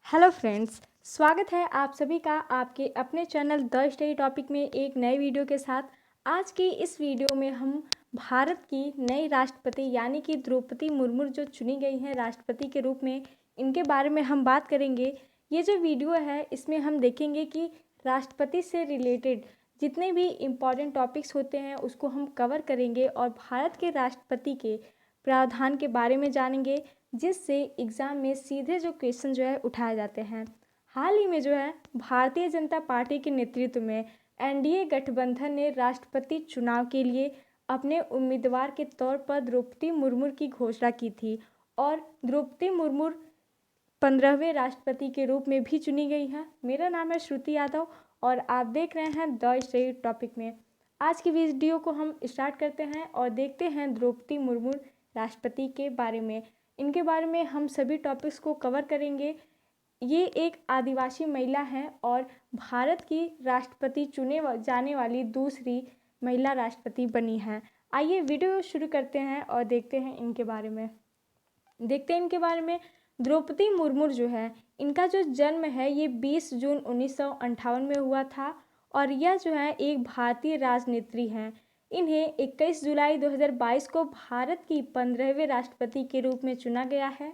Hello friends, स्वागत है आप सभी का आपके अपने चैनल द स्टडी टॉपिक में एक नए वीडियो के साथ। आज की इस वीडियो में हम भारत की नई राष्ट्रपति यानी कि द्रौपदी मुर्मू जो चुनी गई हैं राष्ट्रपति के रूप में, इनके बारे में हम बात करेंगे। ये जो वीडियो है इसमें हम देखेंगे कि राष्ट्रपति से रिलेटेड जितने भी इम्पॉर्टेंट टॉपिक्स होते हैं उसको हम कवर करेंगे और भारत के राष्ट्रपति के प्रावधान के बारे में जानेंगे, जिससे एग्ज़ाम में सीधे जो क्वेश्चन जो है उठाए जाते हैं। हाल ही में जो है भारतीय जनता पार्टी के नेतृत्व में एनडीए गठबंधन ने राष्ट्रपति चुनाव के लिए अपने उम्मीदवार के तौर पर द्रौपदी मुर्मू की घोषणा की थी और द्रौपदी मुर्मू 15वें राष्ट्रपति के रूप में भी चुनी गई हैं। मेरा नाम है श्रुति यादव और आप देख रहे हैं द स्टडी टॉपिक में। आज की वीडियो को हम स्टार्ट करते हैं और देखते हैं द्रौपदी मुर्मू राष्ट्रपति के बारे में। इनके बारे में हम सभी टॉपिक्स को कवर करेंगे। ये एक आदिवासी महिला हैं और भारत की राष्ट्रपति चुने जाने वाली दूसरी महिला राष्ट्रपति बनी हैं। आइए वीडियो शुरू करते हैं और देखते हैं इनके बारे में। द्रौपदी मुर्मू जो है, इनका जो जन्म है ये 20 जून 1958 में हुआ था और यह जो है एक भारतीय राजनेत्री हैं। इन्हें 21 जुलाई 2022 को भारत की 15वें राष्ट्रपति के रूप में चुना गया है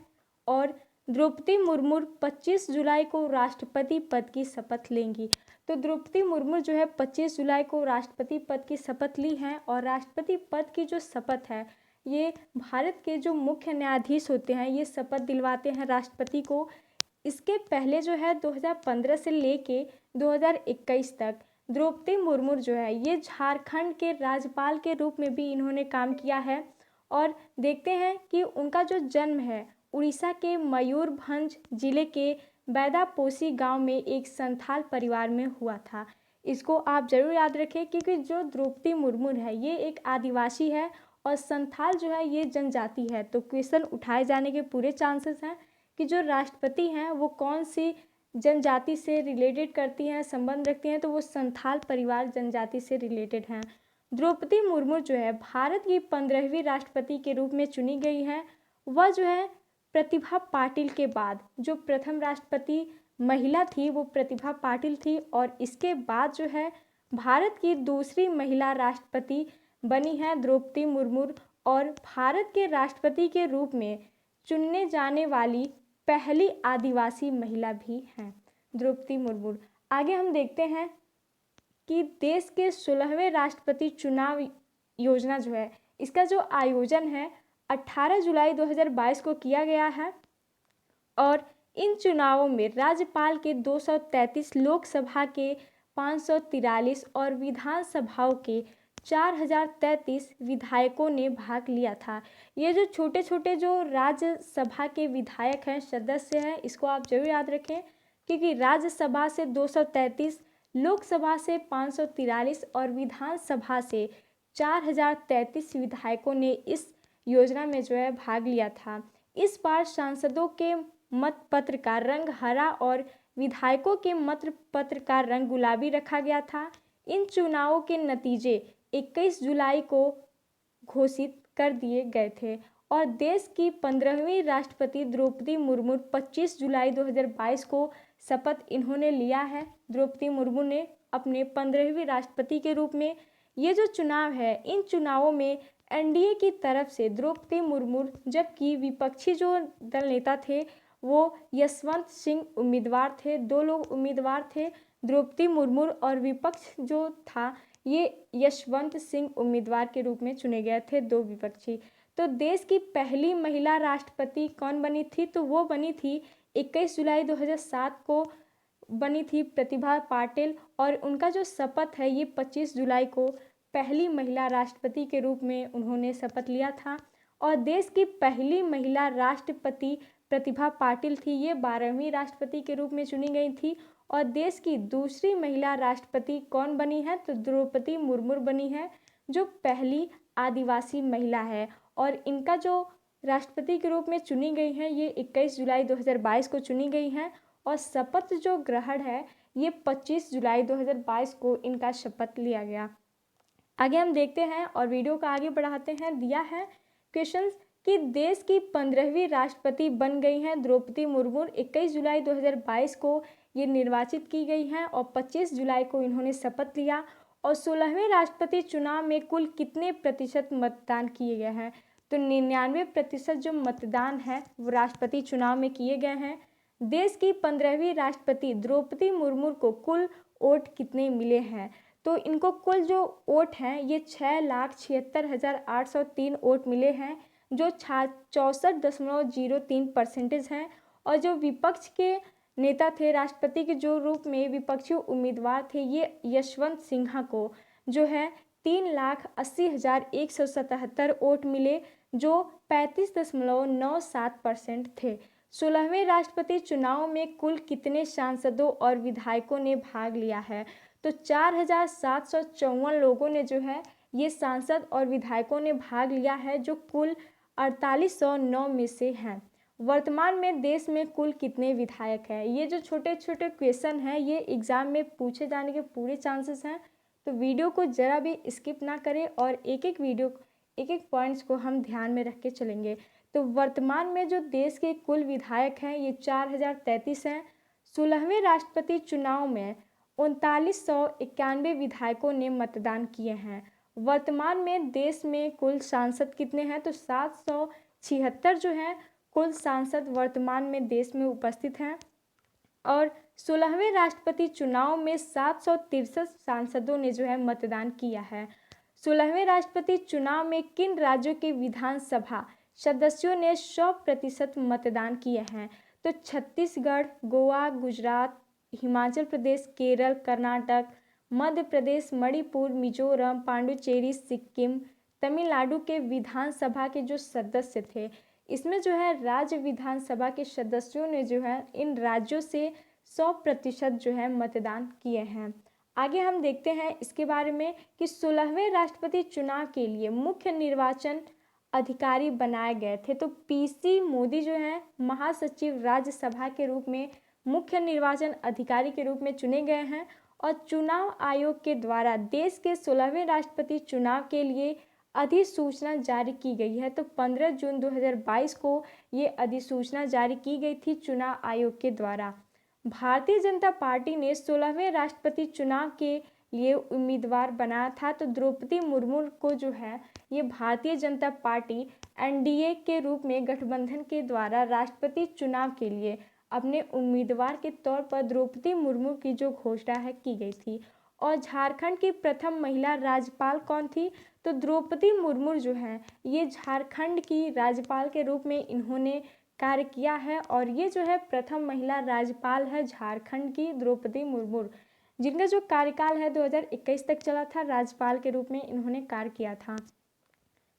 और द्रौपदी मुर्मू 25 जुलाई को राष्ट्रपति पद की शपथ लेंगी। तो द्रौपदी मुर्मू जो है 25 जुलाई को राष्ट्रपति पद की शपथ ली हैं और राष्ट्रपति पद की जो शपथ है ये भारत के जो मुख्य न्यायाधीश होते हैं ये शपथ दिलवाते हैं राष्ट्रपति को। इसके पहले जो है 2015 से लेके 2021 तक द्रौपदी मुर्मू जो है ये झारखंड के राज्यपाल के रूप में भी इन्होंने काम किया है। और देखते हैं कि उनका जो जन्म है उड़ीसा के मयूरभंज जिले के बैदापोसी गांव में एक संथाल परिवार में हुआ था। इसको आप जरूर याद रखें क्योंकि जो द्रौपदी मुर्मू है ये एक आदिवासी है और संथाल जो है ये जनजाति है। तो क्वेश्चन उठाए जाने के पूरे चांसेस हैं कि जो राष्ट्रपति हैं वो कौन सी जनजाति से रिलेटेड करती हैं, संबंध रखती हैं, तो वो संथाल परिवार जनजाति से रिलेटेड हैं। द्रौपदी मुर्मू जो है भारत की 15वीं राष्ट्रपति के रूप में चुनी गई हैं। वह जो है प्रतिभा पाटिल के बाद जो प्रथम राष्ट्रपति महिला थी वो प्रतिभा पाटिल थी और इसके बाद जो है भारत की दूसरी महिला राष्ट्रपति बनी है द्रौपदी मुर्मू और भारत के राष्ट्रपति के रूप में चुनने जाने वाली पहली आदिवासी महिला भी हैं द्रौपदी मुर्मू। आगे हम देखते हैं कि देश के 16वें राष्ट्रपति चुनाव योजना जो है इसका जो आयोजन है 18 जुलाई 2022 को किया गया है और इन चुनावों में राज्यपाल के 233, लोकसभा के 543 और विधानसभाओं के 4033 विधायकों ने भाग लिया था। ये जो छोटे छोटे जो राज्यसभा के विधायक हैं, सदस्य हैं, इसको आप जरूर याद रखें क्योंकि राज्यसभा से 233, लोकसभा से 543 और विधानसभा से 4033 विधायकों ने इस योजना में जो है भाग लिया था। इस बार सांसदों के मत पत्र का रंग हरा और विधायकों के मत पत्र का रंग गुलाबी रखा गया था। इन चुनावों के नतीजे 21 जुलाई को घोषित कर दिए गए थे और देश की 15वीं राष्ट्रपति द्रौपदी मुर्मू 25 जुलाई 2022 को शपथ इन्होंने लिया है। द्रौपदी मुर्मू ने अपने 15वीं राष्ट्रपति के रूप में ये जो चुनाव है इन चुनावों में एनडीए की तरफ से द्रौपदी मुर्मू, जबकि विपक्षी जो दल नेता थे वो यशवंत सिंह उम्मीदवार थे। 2 लोग उम्मीदवार थे, द्रौपदी मुर्मू और विपक्ष जो था ये यशवंत सिंह उम्मीदवार के रूप में चुने गए थे, 2 विपक्षी। तो देश की पहली महिला राष्ट्रपति कौन बनी थी? तो वो बनी थी 21 जुलाई 2007 को बनी थी प्रतिभा पाटिल और उनका जो शपथ है ये 25 जुलाई को पहली महिला राष्ट्रपति के रूप में उन्होंने शपथ लिया था। और देश की पहली महिला राष्ट्रपति प्रतिभा पाटिल थी, ये 12वीं राष्ट्रपति के रूप में चुनी गई थी। और देश की दूसरी महिला राष्ट्रपति कौन बनी है? तो द्रौपदी मुर्मू बनी है जो पहली आदिवासी महिला है और इनका जो राष्ट्रपति के रूप में चुनी गई हैं ये 21 जुलाई 2022 को चुनी गई हैं और शपथ जो ग्रहण है ये 25 जुलाई 2022 को इनका शपथ लिया गया। आगे हम देखते हैं और वीडियो को आगे बढ़ाते हैं। दिया है क्वेश्चंस कि देश की 15वीं राष्ट्रपति बन गई हैं द्रौपदी मुर्मू। 21 जुलाई 2022 को ये निर्वाचित की गई हैं और 25 जुलाई को इन्होंने शपथ लिया। और 16वें राष्ट्रपति चुनाव में कुल कितने प्रतिशत मतदान किए गए हैं? तो 99% जो मतदान है वो राष्ट्रपति चुनाव में किए गए हैं। देश की 15वीं राष्ट्रपति द्रौपदी मुर्मू को कुल वोट कितने मिले हैं? तो इनको कुल जो वोट हैं ये 6,76,803 वोट मिले हैं, जो 64.03% हैं। और जो विपक्ष के नेता थे, राष्ट्रपति के जो रूप में विपक्षी उम्मीदवार थे, ये यशवंत सिन्हा को जो है 3,80,177 वोट मिले, जो 35.97% थे। 16वें राष्ट्रपति चुनाव में कुल कितने सांसदों और विधायकों ने भाग लिया है? तो 4,754 लोगों ने जो है ये सांसद और विधायकों ने भाग लिया है, जो कुल 4809 में से हैं। वर्तमान में देश में कुल कितने विधायक हैं? ये जो छोटे छोटे क्वेश्चन हैं ये एग्जाम में पूछे जाने के पूरे चांसेस हैं, तो वीडियो को ज़रा भी स्किप ना करें और एक एक पॉइंट्स को हम ध्यान में रख के चलेंगे। तो वर्तमान में जो देश के कुल विधायक हैं ये 4033 हैं। 16वें राष्ट्रपति चुनाव में 3991 विधायकों ने मतदान किए हैं। वर्तमान में देश में कुल सांसद कितने हैं? तो 776 जो हैं कुल सांसद वर्तमान में देश में उपस्थित हैं। और 16वें राष्ट्रपति चुनाव में 763 सांसदों ने जो है मतदान किया है। 16वें राष्ट्रपति चुनाव में किन राज्यों के विधानसभा सदस्यों ने 100% मतदान किए हैं? तो छत्तीसगढ़, गोवा, गुजरात, हिमाचल प्रदेश, केरल, कर्नाटक, मध्य प्रदेश, मणिपुर, मिजोरम, पांडुचेरी, सिक्किम, तमिलनाडु के विधानसभा के जो सदस्य थे, इसमें जो है राज्य विधानसभा के सदस्यों ने जो है इन राज्यों से 100% जो है मतदान किए हैं। आगे हम देखते हैं इसके बारे में कि 16वें राष्ट्रपति चुनाव के लिए मुख्य निर्वाचन अधिकारी बनाए गए थे। तो पीसी मोदी जो है महासचिव राज्यसभा के रूप में मुख्य निर्वाचन अधिकारी के रूप में चुने गए हैं। और चुनाव आयोग के द्वारा देश के 16वें राष्ट्रपति चुनाव के लिए अधिसूचना जारी की गई है। तो 15 जून 2022 को ये अधिसूचना जारी की गई थी चुनाव आयोग के द्वारा। भारतीय जनता पार्टी ने 16वें राष्ट्रपति चुनाव के लिए उम्मीदवार बनाया था। तो द्रौपदी मुर्मू को जो है ये भारतीय जनता पार्टी एनडीए के रूप में गठबंधन के द्वारा राष्ट्रपति चुनाव के लिए अपने उम्मीदवार के तौर पर द्रौपदी मुर्मू की जो घोषणा है की गई थी। और झारखंड की प्रथम महिला राज्यपाल कौन थी? तो द्रौपदी मुर्मू जो है ये झारखंड की राज्यपाल के रूप में इन्होंने कार्य किया है। और ये जो है प्रथम महिला राज्यपाल है झारखंड की द्रौपदी मुर्मू, जिनका जो कार्यकाल है 2021 तक चला था। राज्यपाल के रूप में इन्होंने कार्य किया था।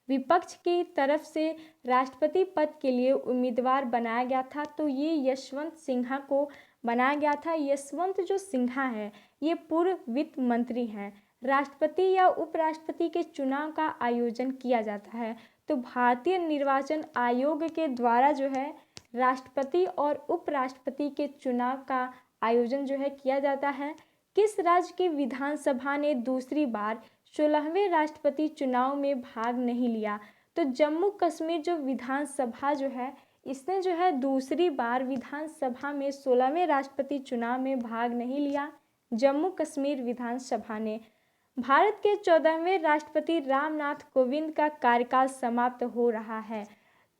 विपक्ष की तरफ से राष्ट्रपति पद के लिए उम्मीदवार बनाया गया था, तो ये यशवंत सिन्हा को बनाया गया था। यशवंत जो सिन्हा है ये पूर्व वित्त मंत्री हैं। राष्ट्रपति या उपराष्ट्रपति के चुनाव का आयोजन किया जाता है। तो भारतीय निर्वाचन आयोग के द्वारा जो है राष्ट्रपति और उपराष्ट्रपति के चुनाव का आयोजन जो है किया जाता है। किस राज्य की विधानसभा ने दूसरी बार 16वें राष्ट्रपति चुनाव में भाग नहीं लिया? तो जम्मू कश्मीर जो विधानसभा जो है इसने जो है दूसरी बार विधानसभा में 16वें राष्ट्रपति चुनाव में भाग नहीं लिया। जम्मू कश्मीर विधानसभा ने। भारत के 14वें राष्ट्रपति रामनाथ कोविंद का कार्यकाल समाप्त हो रहा है।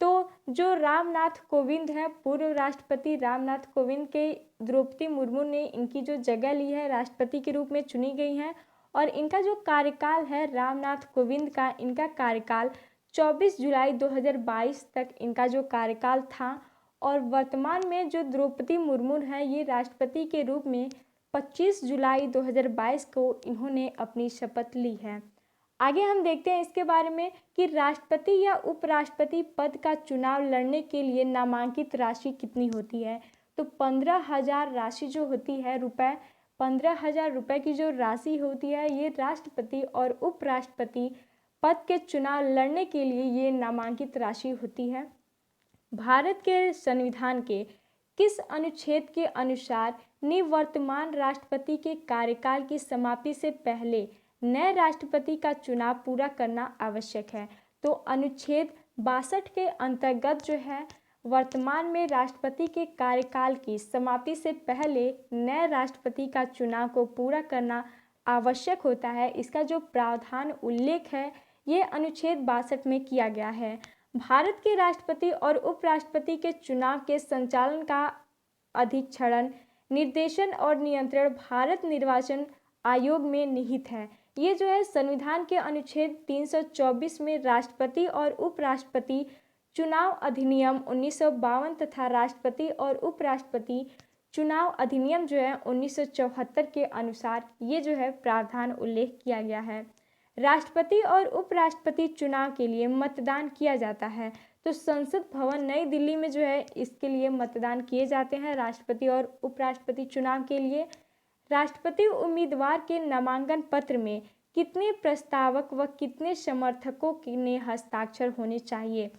तो जो रामनाथ कोविंद है, पूर्व राष्ट्रपति रामनाथ कोविंद के द्रौपदी मुर्मू ने इनकी जो जगह ली है, राष्ट्रपति के रूप में चुनी गई हैं। और इनका जो कार्यकाल है रामनाथ कोविंद का, इनका कार्यकाल 24 जुलाई 2022 तक इनका जो कार्यकाल था। और वर्तमान में जो द्रौपदी मुर्मू है ये राष्ट्रपति के रूप में 25 जुलाई 2022 को इन्होंने अपनी शपथ ली है। आगे हम देखते हैं इसके बारे में कि राष्ट्रपति या उपराष्ट्रपति पद का चुनाव लड़ने के लिए नामांकित राशि कितनी होती है? तो 15,000 राशि जो होती है रुपए, 15,000 रुपये की जो राशि होती है ये राष्ट्रपति और उपराष्ट्रपति पद के चुनाव लड़ने के लिए ये नामांकित राशि होती है। भारत के संविधान के किस अनुच्छेद के अनुसार निवर्तमान राष्ट्रपति के कार्यकाल की समाप्ति से पहले नए राष्ट्रपति का चुनाव पूरा करना आवश्यक है? तो अनुच्छेद 62 के अंतर्गत जो है वर्तमान में राष्ट्रपति के कार्यकाल की समाप्ति से पहले नए राष्ट्रपति का चुनाव को पूरा करना आवश्यक होता है। इसका जो प्रावधान उल्लेख है ये अनुच्छेद 62 में किया गया है। भारत के राष्ट्रपति और उपराष्ट्रपति के चुनाव के संचालन का अधिक्षण, निर्देशन और नियंत्रण भारत निर्वाचन आयोग में निहित है। ये जो है संविधान के अनुच्छेद 324 में राष्ट्रपति और उपराष्ट्रपति चुनाव अधिनियम 1952 तथा राष्ट्रपति और उपराष्ट्रपति चुनाव अधिनियम जो है 1974 के अनुसार ये जो है प्रावधान उल्लेख किया गया है। राष्ट्रपति और उपराष्ट्रपति चुनाव के लिए मतदान किया जाता है। तो संसद भवन नई दिल्ली में जो है इसके लिए मतदान किए जाते हैं राष्ट्रपति और उपराष्ट्रपति चुनाव के लिए। राष्ट्रपति उम्मीदवार के नामांकन पत्र में कितने प्रस्तावक व कितने समर्थकों ने हस्ताक्षर होने चाहिए।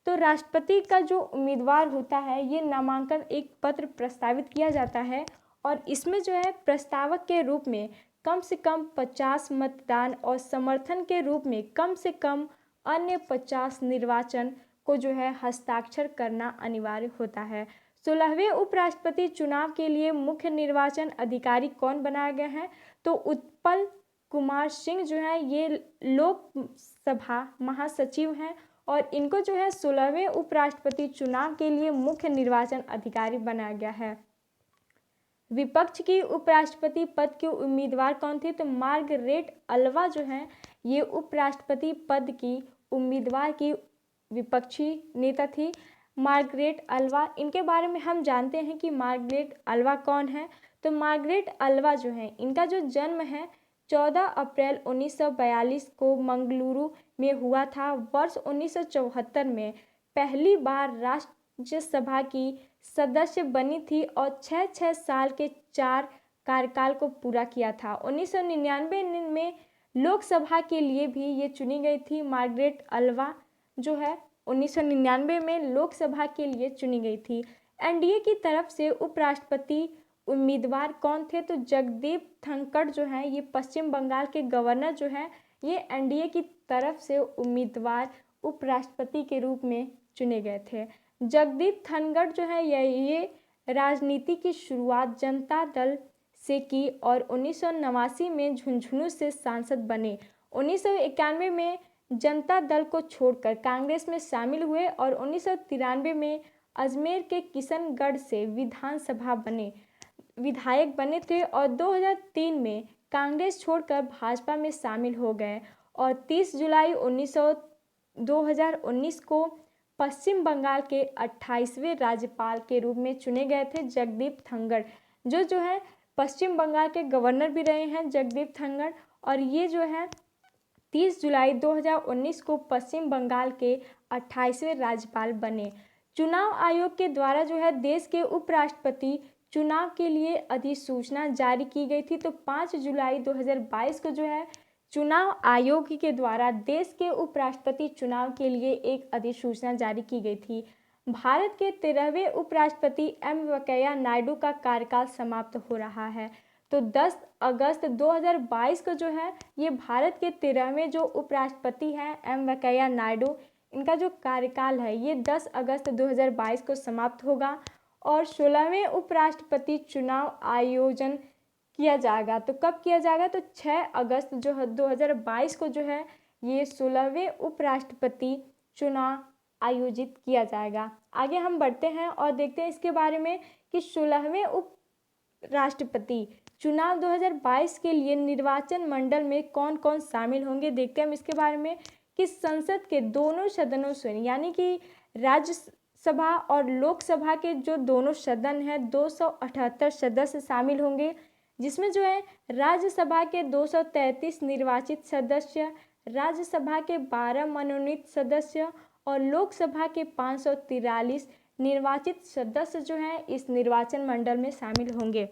तो राष्ट्रपति का जो उम्मीदवार होता है ये नामांकन एक पत्र प्रस्तावित किया जाता है और इसमें जो है प्रस्तावक के रूप में कम से कम 50 मतदान और समर्थन के रूप में कम से कम अन्य 50 निर्वाचन को जो है हस्ताक्षर करना अनिवार्य होता है। 16वें उपराष्ट्रपति चुनाव के लिए मुख्य निर्वाचन अधिकारी कौन बनाया गया है? तो उत्पल कुमार सिंह जो है ये लोकसभा महासचिव हैं और इनको जो है 16वें उपराष्ट्रपति चुनाव के लिए मुख्य निर्वाचन अधिकारी बनाया गया है। विपक्ष की उपराष्ट्रपति पद के उम्मीदवार कौन थे? तो मार्गरेट अल्वा जो है ये उपराष्ट्रपति पद की उम्मीदवार की विपक्षी नेता थी। मार्गरेट अल्वा, इनके बारे में हम जानते हैं कि मार्गरेट अल्वा कौन है। तो मार्गरेट अल्वा जो है इनका जो जन्म है 14 अप्रैल 1942 को मंगलुरु में हुआ था। वर्ष 1974 में पहली बार राज्यसभा की सदस्य बनी थी और 6 साल के 4 कार्यकाल को पूरा किया था। 1999 में लोकसभा के लिए भी ये चुनी गई थी। मार्गरेट अल्वा जो है 1999 में लोकसभा के लिए चुनी गई थी। एनडीए की तरफ से उपराष्ट्रपति उम्मीदवार कौन थे? तो जगदीप धनखड़ जो है ये पश्चिम बंगाल के गवर्नर जो है ये एनडीए की तरफ से उम्मीदवार उपराष्ट्रपति के रूप में चुने गए थे। जगदीप धनखड़ जो है ये राजनीति की शुरुआत जनता दल से की और 1989 में झुंझुनू से सांसद बने। 1991 में जनता दल को छोड़कर कांग्रेस में शामिल हुए और 1993 में अजमेर के किशनगढ़ से विधायक बने थे और 2003 में कांग्रेस छोड़कर भाजपा में शामिल हो गए और 30 जुलाई 2019 को पश्चिम बंगाल के 28वें राज्यपाल के रूप में चुने गए थे। जगदीप धनखड़ जो है पश्चिम बंगाल के गवर्नर भी रहे हैं जगदीप धनखड़ और ये जो है 30 जुलाई 2019 को पश्चिम बंगाल के 28वें राज्यपाल बने। चुनाव आयोग के द्वारा जो है देश के उपराष्ट्रपति चुनाव के लिए अधिसूचना जारी की गई थी। तो 5 जुलाई 2022 को जो है चुनाव आयोग के द्वारा देश के उपराष्ट्रपति चुनाव के लिए एक अधिसूचना जारी की गई थी। भारत के 13वें उपराष्ट्रपति एम वेंकैया नायडू का कार्यकाल समाप्त हो रहा है। तो 10 अगस्त 2022 को जो है ये भारत के 13वें जो उपराष्ट्रपति हैं एम वेंकैया नायडू, इनका जो कार्यकाल है ये 10 अगस्त 2022 को समाप्त होगा और 16वें उपराष्ट्रपति चुनाव आयोजन किया जाएगा। तो कब किया जाएगा? तो 6 अगस्त जो है 2022 को जो है ये 16वें उपराष्ट्रपति चुनाव आयोजित किया जाएगा। आगे हम बढ़ते हैं और देखते हैं इसके बारे में कि 16वें उपराष्ट्रपति चुनाव 2022 के लिए निर्वाचन मंडल में कौन कौन शामिल होंगे। देखते हैं हम इसके बारे में कि संसद के दोनों सदनों से यानी कि राज्यसभा और लोकसभा के जो दोनों सदन हैं 278 सदस्य शामिल होंगे, जिसमें जो है राज्यसभा के 233 निर्वाचित सदस्य, राज्यसभा के 12 मनोनीत सदस्य और लोकसभा के 543 निर्वाचित सदस्य जो हैं इस निर्वाचन मंडल में शामिल होंगे।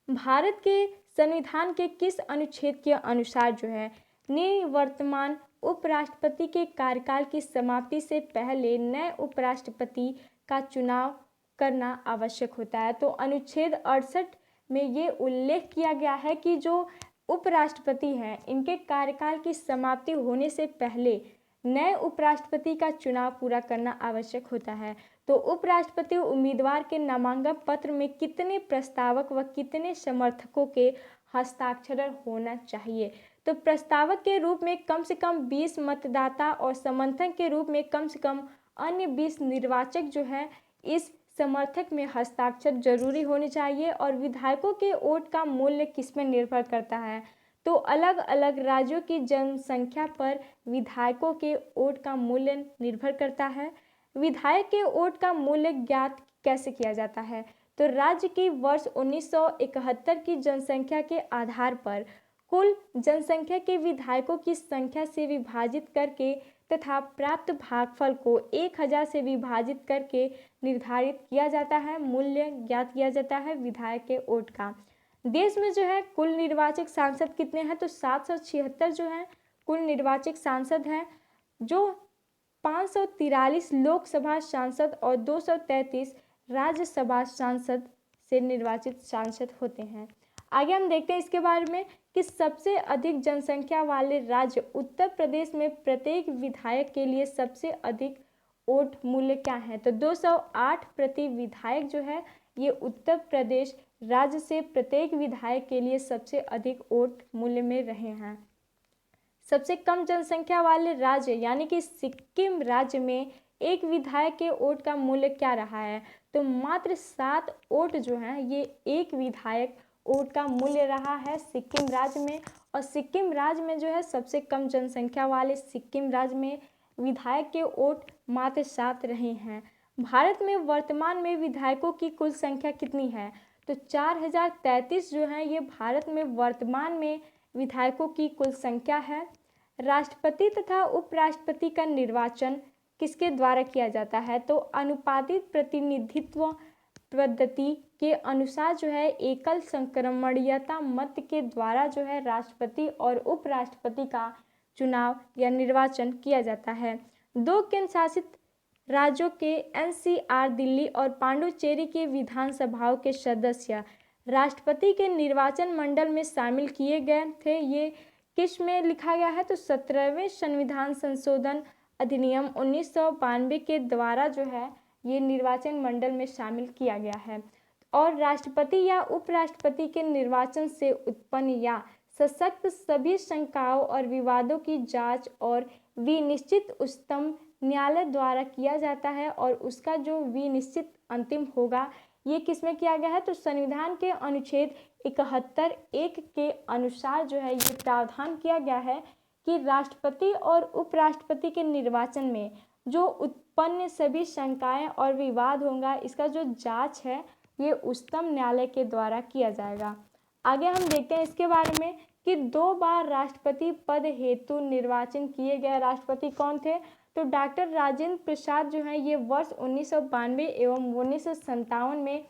भारत के संविधान के किस अनुच्छेद के अनुसार जो है निवर्तमान उपराष्ट्रपति के कार्यकाल की समाप्ति से पहले नए उपराष्ट्रपति का चुनाव करना आवश्यक होता है? तो अनुच्छेद 68 में ये उल्लेख किया गया है कि जो उपराष्ट्रपति हैं इनके कार्यकाल की समाप्ति होने से पहले नए उपराष्ट्रपति का चुनाव पूरा करना आवश्यक होता है। तो उपराष्ट्रपति उम्मीदवार के नामांकन पत्र में कितने प्रस्तावक व कितने समर्थकों के हस्ताक्षर होना चाहिए? तो प्रस्तावक के रूप में कम से कम 20 मतदाता और समर्थक के रूप में कम से कम अन्य 20 निर्वाचक जो है इस समर्थक में हस्ताक्षर जरूरी होने चाहिए। और विधायकों के वोट का मूल्य किस में निर्भर करता है? तो अलग अलग राज्यों की जनसंख्या पर विधायकों के वोट का मूल्य निर्भर करता है। विधायक के वोट का मूल्य ज्ञात कैसे किया जाता है? तो राज्य की वर्ष 1971 की जनसंख्या के आधार पर कुल जनसंख्या के विधायकों की संख्या से विभाजित करके तथा प्राप्त भागफल को 1000 से विभाजित करके निर्धारित किया जाता है, मूल्य ज्ञात किया जाता है विधायक के वोट का। देश में जो है कुल निर्वाचित सांसद कितने हैं? तो 776 जो है कुल निर्वाचित सांसद हैं, जो 543 लोकसभा सांसद और 233 राज्यसभा सांसद से निर्वाचित सांसद होते हैं। आगे हम देखते हैं इसके बारे में कि सबसे अधिक जनसंख्या वाले राज्य उत्तर प्रदेश में प्रत्येक विधायक के लिए सबसे अधिक वोट मूल्य क्या है? तो 208 प्रति विधायक जो है ये उत्तर प्रदेश राज्य से प्रत्येक विधायक के लिए सबसे अधिक वोट मूल्य में रहे हैं। सबसे कम जनसंख्या वाले राज्य यानी कि सिक्किम राज्य में एक विधायक के वोट का मूल्य क्या रहा है? तो मात्र 7 वोट जो हैं ये एक विधायक वोट का मूल्य रहा है सिक्किम राज्य में। और सिक्किम राज्य में जो है सबसे कम जनसंख्या वाले सिक्किम राज्य में विधायक के वोट मात्र 7 रहे हैं। भारत में वर्तमान में विधायकों की कुल संख्या कितनी है? तो 4033 जो है ये भारत में वर्तमान में विधायकों की कुल संख्या है। राष्ट्रपति तथा उपराष्ट्रपति का निर्वाचन किसके द्वारा किया जाता है? तो अनुपातिक प्रतिनिधित्व पद्धति के अनुसार जो है एकल संक्रमणीयता मत के द्वारा जो है राष्ट्रपति और उपराष्ट्रपति का चुनाव या निर्वाचन किया जाता है। 2 केंद्र शासित राज्यों के एनसीआर दिल्ली और पांडुचेरी के विधानसभाओं के सदस्य राष्ट्रपति के निर्वाचन मंडल में शामिल किए गए थे। ये किस में लिखा गया है? तो 17वें संविधान संशोधन अधिनियम 1992 के द्वारा जो है ये निर्वाचन मंडल में शामिल किया गया है। और राष्ट्रपति या उपराष्ट्रपति के निर्वाचन से उत्पन्न या सशक्त सभी शंकाओं और विवादों की जांच और विनिश्चित उच्चतम न्यायालय द्वारा किया जाता है। और उसका जो विनिश्चित अंतिम होगा ये किसमें किया गया है? तो संविधान के अनुच्छेद 71(1) के अनुसार जो है ये प्रावधान किया गया है कि राष्ट्रपति और उपराष्ट्रपति के निर्वाचन में जो उत्पन्न सभी शंकाएं और विवाद होगा इसका जो जांच है ये उच्चतम न्यायालय के द्वारा किया जाएगा। आगे हम देखते हैं इसके बारे में कि 2 बार राष्ट्रपति पद हेतु निर्वाचन किए गए राष्ट्रपति कौन थे? तो डॉक्टर राजेंद्र प्रसाद जो है ये वर्ष 1992 एवं 1957 में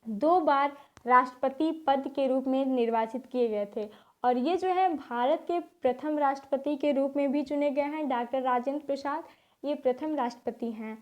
2 बार राष्ट्रपति पद के रूप में निर्वाचित किए गए थे। और ये जो है भारत के प्रथम राष्ट्रपति के रूप में भी चुने गए हैं। डॉक्टर राजेंद्र प्रसाद ये प्रथम राष्ट्रपति हैं।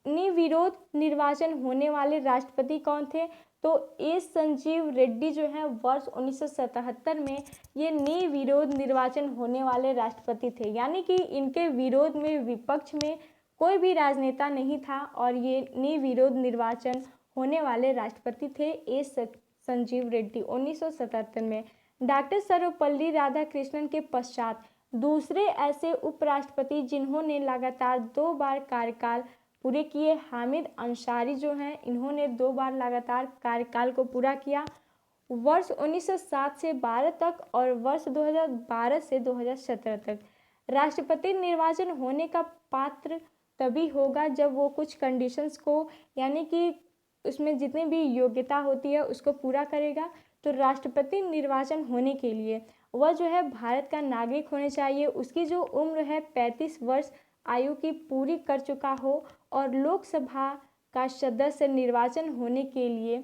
निर्विरोध निर्वाचन होने वाले राष्ट्रपति कौन थे? तो एस संजीव रेड्डी जो है वर्ष 1977 में ये निर्विरोध निर्वाचन होने वाले राष्ट्रपति थे, यानी कि इनके विरोध में विपक्ष में कोई भी राजनेता नहीं था और ये निर्विरोध निर्वाचन होने वाले राष्ट्रपति थे एस संजीव रेड्डी 1977 में। डॉक्टर सर्वपल्ली राधाकृष्णन के पश्चात दूसरे ऐसे उपराष्ट्रपति जिन्होंने लगातार 2 बार कार्यकाल पूरे किए हामिद अंसारी जो हैं इन्होंने 2 बार लगातार कार्यकाल को पूरा किया, वर्ष 1907 से 12 तक और वर्ष 2012 से 2017 तक। राष्ट्रपति निर्वाचन होने का पात्र तभी होगा जब वो कुछ कंडीशंस को यानी कि उसमें जितनी भी योग्यता होती है उसको पूरा करेगा। तो राष्ट्रपति निर्वाचन होने के लिए वह जो है भारत का नागरिक होने चाहिए, उसकी जो उम्र है 35 वर्ष आयु की पूरी कर चुका हो और लोकसभा का सदस्य निर्वाचन होने के लिए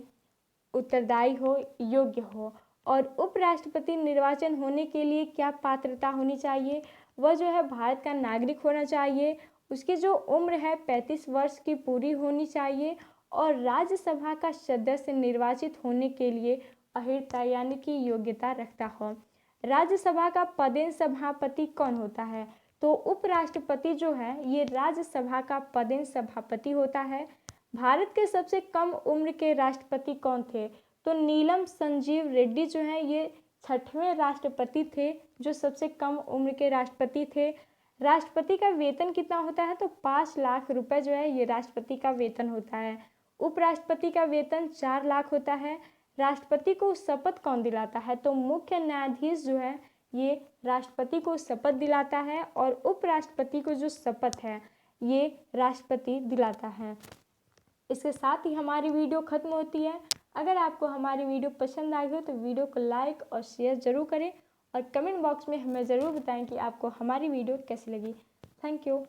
उत्तरदायी हो, योग्य हो। और उपराष्ट्रपति निर्वाचन होने के लिए क्या पात्रता होनी चाहिए? वह जो है भारत का नागरिक होना चाहिए, उसकी जो उम्र है 35 वर्ष की पूरी होनी चाहिए और राज्यसभा का सदस्य निर्वाचित होने के लिए अर्हता यानी कि योग्यता रखता हो। राज्यसभा का पदेन सभापति कौन होता है? तो उपराष्ट्रपति जो है ये राज्यसभा का पदेन सभापति होता है। भारत के सबसे कम उम्र के राष्ट्रपति कौन थे? तो नीलम संजीव रेड्डी जो है ये 6वें राष्ट्रपति थे जो सबसे कम उम्र के राष्ट्रपति थे। राष्ट्रपति का वेतन कितना होता है? तो 5 लाख रुपए जो है ये राष्ट्रपति का वेतन होता है। उपराष्ट्रपति का वेतन 4 लाख होता है। राष्ट्रपति को शपथ कौन दिलाता है? तो मुख्य न्यायाधीश जो है ये राष्ट्रपति को शपथ दिलाता है और उपराष्ट्रपति को जो शपथ है ये राष्ट्रपति दिलाता है। इसके साथ ही हमारी वीडियो खत्म होती है। अगर आपको हमारी वीडियो पसंद आई हो तो वीडियो को लाइक और शेयर ज़रूर करें और कमेंट बॉक्स में हमें ज़रूर बताएं कि आपको हमारी वीडियो कैसी लगी। Thank you.